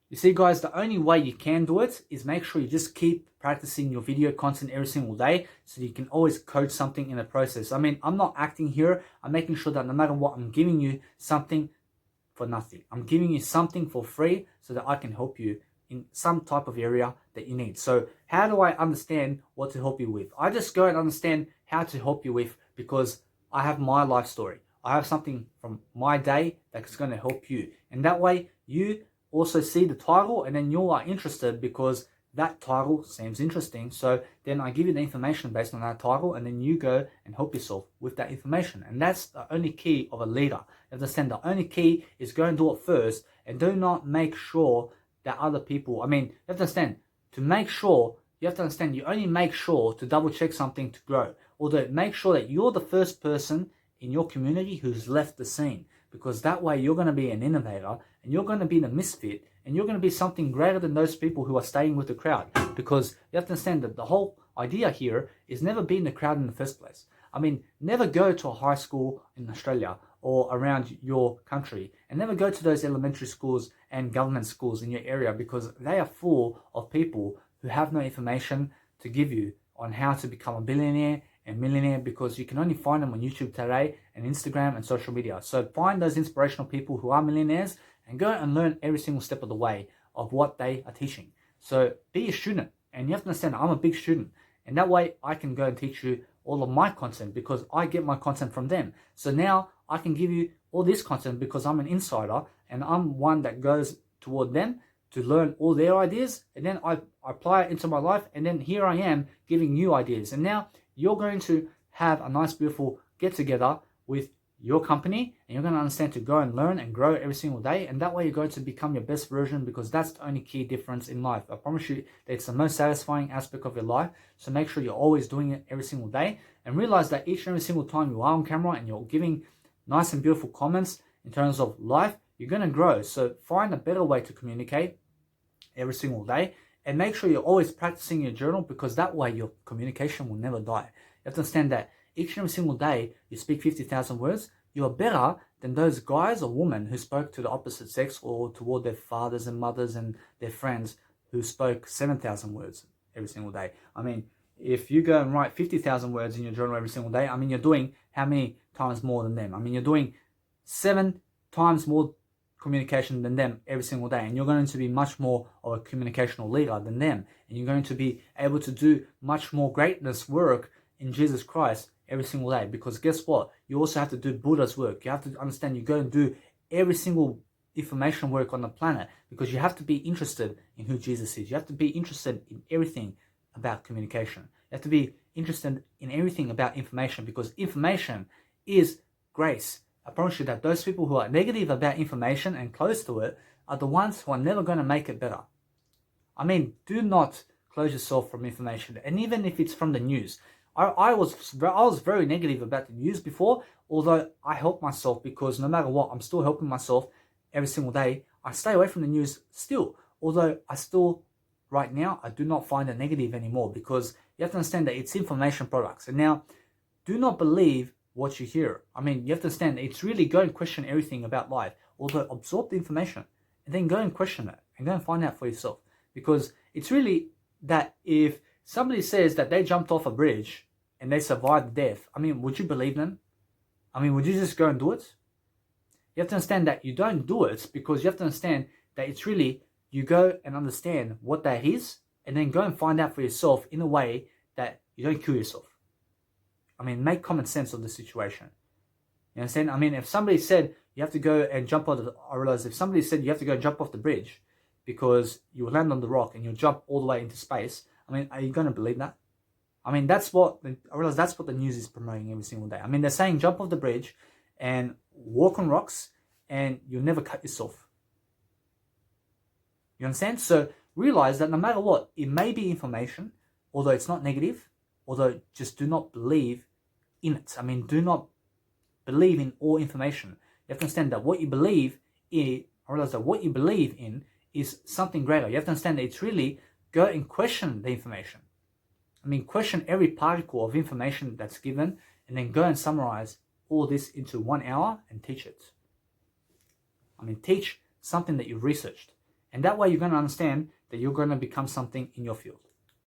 You see, guys, the only way you can do it is make sure you just keep practicing your video content every single day so you can always coach something in the process. I mean, I'm not acting here. I'm making sure that no matter what, I'm giving you something for nothing. I'm giving you something for free so that I can help you in some type of area that you need. So how do I understand what to help you with? I just go and understand how to help you with because I have my life story. I have something from my day that's going to help you. And that way you also see the title and then you are interested because that title seems interesting. So then I give you the information based on that title and then you go and help yourself with that information. And that's the only key of a leader. You understand, the only key is go and do it first and do not make sure that other people, you have to understand, to make sure, you have to understand, you only make sure to double check something to grow. Although make sure that you're the first person in your community who's left the scene, because that way you're going to be an innovator and you're going to be the misfit and you're going to be something greater than those people who are staying with the crowd. Because you have to understand that the whole idea here is never be in the crowd in the first place. Never go to a high school in Australia or around your country and never go to those elementary schools and government schools in your area because they are full of people who have no information to give you on how to become a billionaire and millionaire, because you can only find them on YouTube today and Instagram and social media. So find those inspirational people who are millionaires and go and learn every single step of the way of what they are teaching. So be a student, and you have to understand I'm a big student, and that way I can go and teach you all of my content because I get my content from them. So now I can give you all this content because I'm an insider and I'm one that goes toward them to learn all their ideas, and then I apply it into my life, and then here I am giving you ideas. And now you're going to have a nice, beautiful get-together with your company, and you're going to understand to go and learn and grow every single day, and that way you're going to become your best version, because that's the only key difference in life. I promise you that it's the most satisfying aspect of your life, so make sure you're always doing it every single day, and realize that each and every single time you are on camera and you're giving nice and beautiful comments in terms of life, you're going to grow. So find a better way to communicate every single day, and make sure you're always practicing your journal, because that way your communication will never die. You have to understand that each and every single day you speak 50,000 words, you are better than those guys or women who spoke to the opposite sex or toward their fathers and mothers and their friends who spoke 7,000 words every single day. If you go and write 50,000 words in your journal every single day, you're doing how many times more than them? You're doing 7 times more communication than them every single day, and you're going to be much more of a communicational leader than them, and you're going to be able to do much more greatness work in Jesus Christ every single day. Because guess what, you also have to do Buddha's work. You have to understand, you go and do every single information work on the planet, because you have to be interested in who Jesus is. You have to be interested in everything about communication. You have to be interested in everything about information, because information is grace. I promise you that those people who are negative about information and close to it are the ones who are never going to make it better. Do not close yourself from information. And even if it's from the news, I was very negative about the news before, although I help myself, because no matter what, I'm still helping myself every single day. I stay away from the news still, although right now, I do not find it negative anymore, because you have to understand that it's information products. And now, do not believe what you hear. You have to understand, it's really go and question everything about life, although absorb the information and then go and question it and go and find out for yourself. Because it's really that if somebody says that they jumped off a bridge and they survived death, would you believe them? Would you just go and do it? You have to understand that you don't do it because you have to understand that it's really, you go and understand what that is and then go and find out for yourself in a way that you don't kill yourself. Make common sense of the situation. You understand? If somebody said you have to go and jump off I realize if somebody said you have to go and jump off the bridge because you will land on the rock and you'll jump all the way into space, are you going to believe that? I realize that's what the news is promoting every single day. They're saying jump off the bridge and walk on rocks and you'll never cut yourself. You understand? So realize that no matter what, it may be information, although it's not negative, although just do not believe in it. Do not believe in all information. You have to understand that what you believe in, I realize that what you believe in is something greater. You have to understand that it's really go and question the information. Question every particle of information that's given, and then go and summarize all this into 1 hour and teach it. Teach something that you've researched. And that way you're going to understand that you're going to become something in your field.